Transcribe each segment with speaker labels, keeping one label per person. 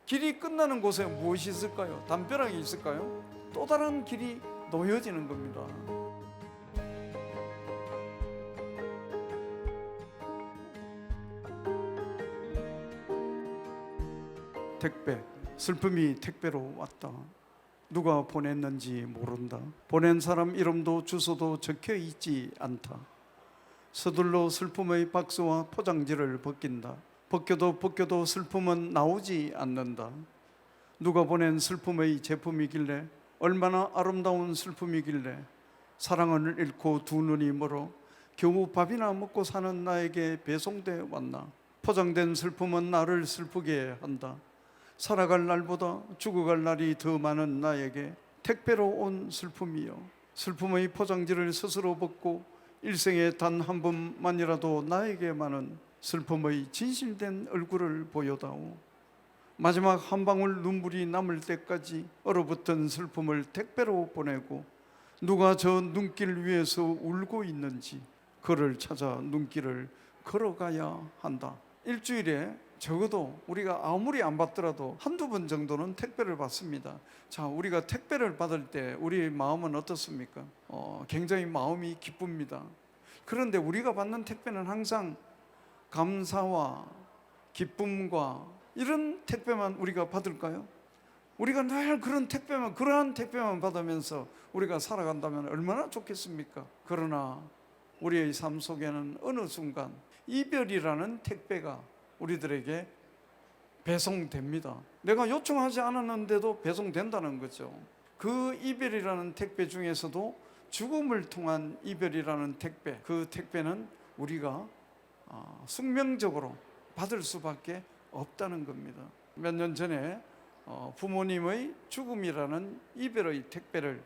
Speaker 1: 길이 끝나는 곳에 무엇이 있을까요? 담벼락이 있을까요? 또 다른 길이 놓여지는 겁니다. 택배, 슬픔이 택배로 왔다. 누가 보냈는지 모른다. 보낸 사람 이름도 주소도 적혀 있지 않다. 서둘러 슬픔의 박스와 포장지를 벗긴다. 벗겨도 슬픔은 나오지 않는다. 누가 보낸 슬픔의 제품이길래, 얼마나 아름다운 슬픔이길래 사랑을 잃고 두 눈이 멀어 겨우 밥이나 먹고 사는 나에게 배송돼 왔나. 포장된 슬픔은 나를 슬프게 한다. 살아갈 날보다 죽어갈 날이 더 많은 나에게 택배로 온 슬픔이여, 슬픔의 포장지를 스스로 벗고 일생에 단 한 번만이라도 나에게만은 슬픔의 진실된 얼굴을 보여다오. 마지막 한 방울 눈물이 남을 때까지 얼어붙은 슬픔을 택배로 보내고, 누가 저 눈길 위에서 울고 있는지 그를 찾아 눈길을 걸어가야 한다. 일주일에 적어도 우리가 아무리 안 받더라도 한두 번 정도는 택배를 받습니다. 자, 우리가 택배를 받을 때 우리의 마음은 어떻습니까? 굉장히 마음이 기쁩니다. 그런데 우리가 받는 택배는 항상 감사와 기쁨과 이런 택배만 우리가 받을까요? 우리가 늘 그러한 택배만 받으면서 우리가 살아간다면 얼마나 좋겠습니까? 그러나 우리의 삶 속에는 어느 순간 이별이라는 택배가 우리들에게 배송됩니다. 내가 요청하지 않았는데도 배송된다는 거죠. 그 이별이라는 택배 중에서도 죽음을 통한 이별이라는 택배, 그 택배는 우리가 숙명적으로 받을 수밖에 없다는 겁니다. 몇 년 전에 부모님의 죽음이라는 이별의 택배를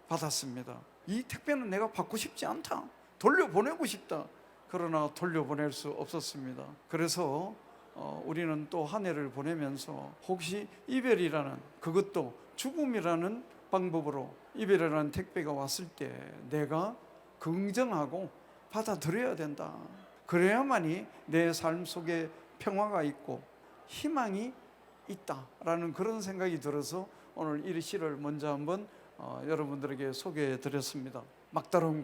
Speaker 1: 받았습니다. 이 택배는 내가 받고 싶지 않다, 돌려보내고 싶다. 그러나 돌려보낼 수 없었습니다. 그래서 우리는 또 한 해를 보내면서 혹시 이별이라는, 그것도 죽음이라는 방법으로 이별이라는 택배가 왔을 때 내가 긍정하고 받아들여야 된다. 그래야만이 내 삶 속에 평화가 있고 희망이 있다라는 그런 생각이 들어서 오늘 이 시를 먼저 한번 여러분들에게 소개해 드렸습니다. 막다른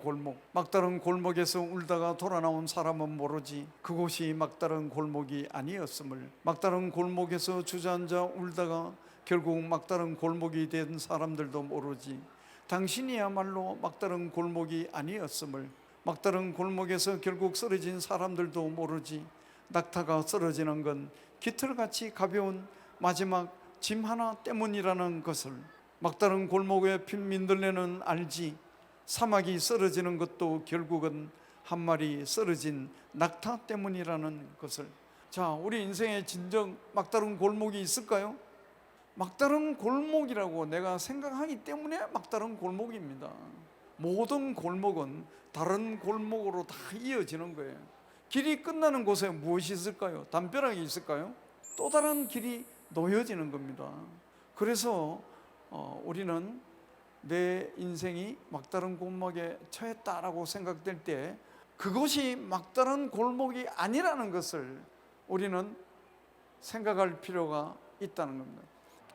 Speaker 1: 골목에서 울다가 돌아 나온 사람은 모르지 그곳이 막다른 골목이 아니었음을. 막다른 골목에서 주저앉아 울다가 결국 막다른 골목이 된 사람들도 모르지 당신이야말로 막다른 골목이 아니었음을. 막다른 골목에서 결국 쓰러진 사람들도 모르지 낙타가 쓰러지는 건 깃털같이 가벼운 마지막 짐 하나 때문이라는 것을. 막다른 골목의 민들레는 알지 사막이 쓰러지는 것도 결국은 한 마리 쓰러진 낙타 때문이라는 것을. 자, 우리 인생에 진정 막다른 골목이 있을까요? 막다른 골목이라고 내가 생각하기 때문에 막다른 골목입니다. 모든 골목은 다른 골목으로 다 이어지는 거예요. 길이 끝나는 곳에 무엇이 있을까요? 담벼락이 있을까요? 또 다른 길이 놓여지는 겁니다. 그래서 우리는 내 인생이 막다른 골목에 처했다라고 생각될 때 그것이 막다른 골목이 아니라는 것을 우리는 생각할 필요가 있다는 겁니다.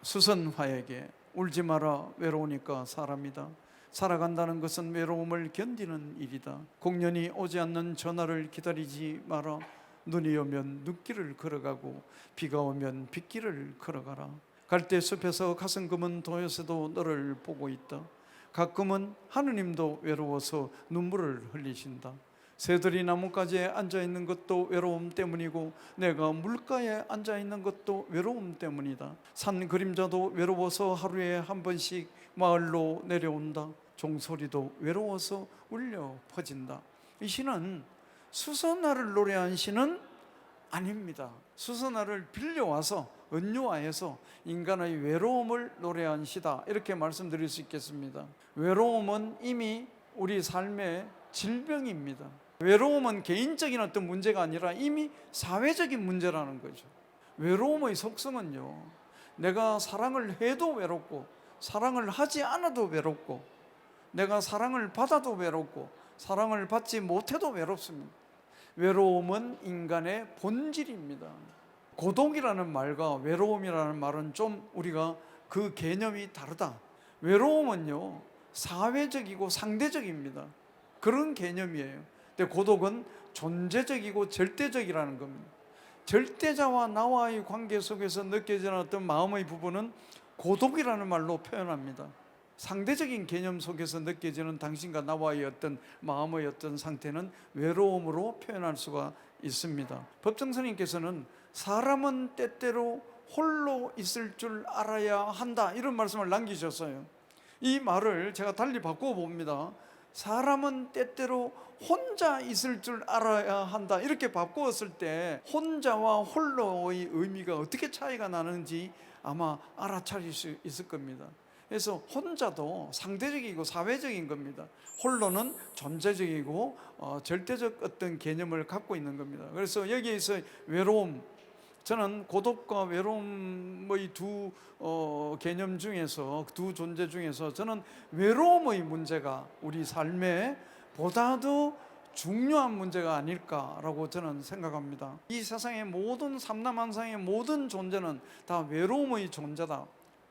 Speaker 1: 수선화에게 울지 마라 외로우니까 사람이다. 살아간다는 것은 외로움을 견디는 일이다. 공연이 오지 않는 전화를 기다리지 마라. 눈이 오면 눈길을 걸어가고 비가 오면 빗길을 걸어가라. 갈대숲에서 가슴 검은 도요새도 너를 보고 있다. 가끔은 하느님도 외로워서 눈물을 흘리신다. 새들이 나뭇가지에 앉아있는 것도 외로움 때문이고 내가 물가에 앉아있는 것도 외로움 때문이다. 산 그림자도 외로워서 하루에 한 번씩 마을로 내려온다. 종소리도 외로워서 울려 퍼진다. 이 시는 수선화를 노래한 시는 아닙니다. 수선화를 빌려와서 은유화해서 인간의 외로움을 노래한 시다, 이렇게 말씀드릴 수 있겠습니다. 외로움은 이미 우리 삶의 질병입니다. 외로움은 개인적인 어떤 문제가 아니라 이미 사회적인 문제라는 거죠. 외로움의 속성은요, 내가 사랑을 해도 외롭고 사랑을 하지 않아도 외롭고 내가 사랑을 받아도 외롭고 사랑을 받지 못해도 외롭습니다. 외로움은 인간의 본질입니다. 고독이라는 말과 외로움이라는 말은 좀 우리가 그 개념이 다르다. 외로움은요, 사회적이고 상대적입니다. 그런 개념이에요. 근데 고독은 존재적이고 절대적이라는 겁니다. 절대자와 나와의 관계 속에서 느껴지는 어떤 마음의 부분은 고독이라는 말로 표현합니다. 상대적인 개념 속에서 느껴지는 당신과 나와의 어떤 마음의 어떤 상태는 외로움으로 표현할 수가 있습니다. 법정스님께서는 사람은 때때로 홀로 있을 줄 알아야 한다, 이런 말씀을 남기셨어요. 이 말을 제가 달리 바꾸어 봅니다. 사람은 때때로 혼자 있을 줄 알아야 한다, 이렇게 바꾸었을 때 혼자와 홀로의 의미가 어떻게 차이가 나는지 아마 알아차릴 수 있을 겁니다. 그래서 혼자도 상대적이고 사회적인 겁니다. 홀로는 존재적이고 절대적 어떤 개념을 갖고 있는 겁니다. 그래서 여기에서 외로움, 저는 고독과 외로움의 두 개념 중에서, 두 존재 중에서 저는 외로움의 문제가 우리 삶에 보다도 중요한 문제가 아닐까라고 저는 생각합니다. 이 세상의 모든 삼라만상의 모든 존재는 다 외로움의 존재다.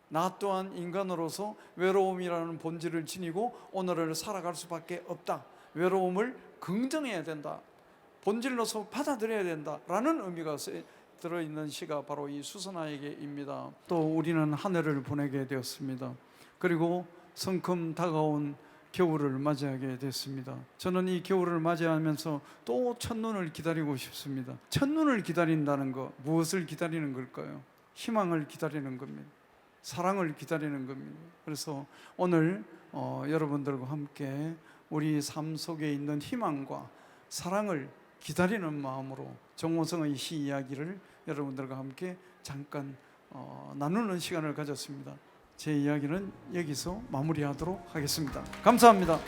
Speaker 1: 나 또한 인간으로서 외로움이라는 본질을 지니고 오늘을 살아갈 수밖에 없다. 외로움을 긍정해야 된다. 본질로서 받아들여야 된다라는 의미가 들어있는 시가 바로 이 수선화에게입니다. 또 우리는 한 해를 보내게 되었습니다. 그리고 성큼 다가온 겨울을 맞이하게 됐습니다. 저는 이 겨울을 맞이하면서 또 첫눈을 기다리고 싶습니다. 첫눈을 기다린다는 것, 무엇을 기다리는 걸까요? 희망을 기다리는 겁니다. 사랑을 기다리는 겁니다. 그래서 오늘 여러분들과 함께 우리 삶 속에 있는 희망과 사랑을 기다리는 마음으로 정호성의 시 이야기를 여러분들과 함께 잠깐 나누는 시간을 가졌습니다. 제 이야기는 여기서 마무리하도록 하겠습니다. 감사합니다.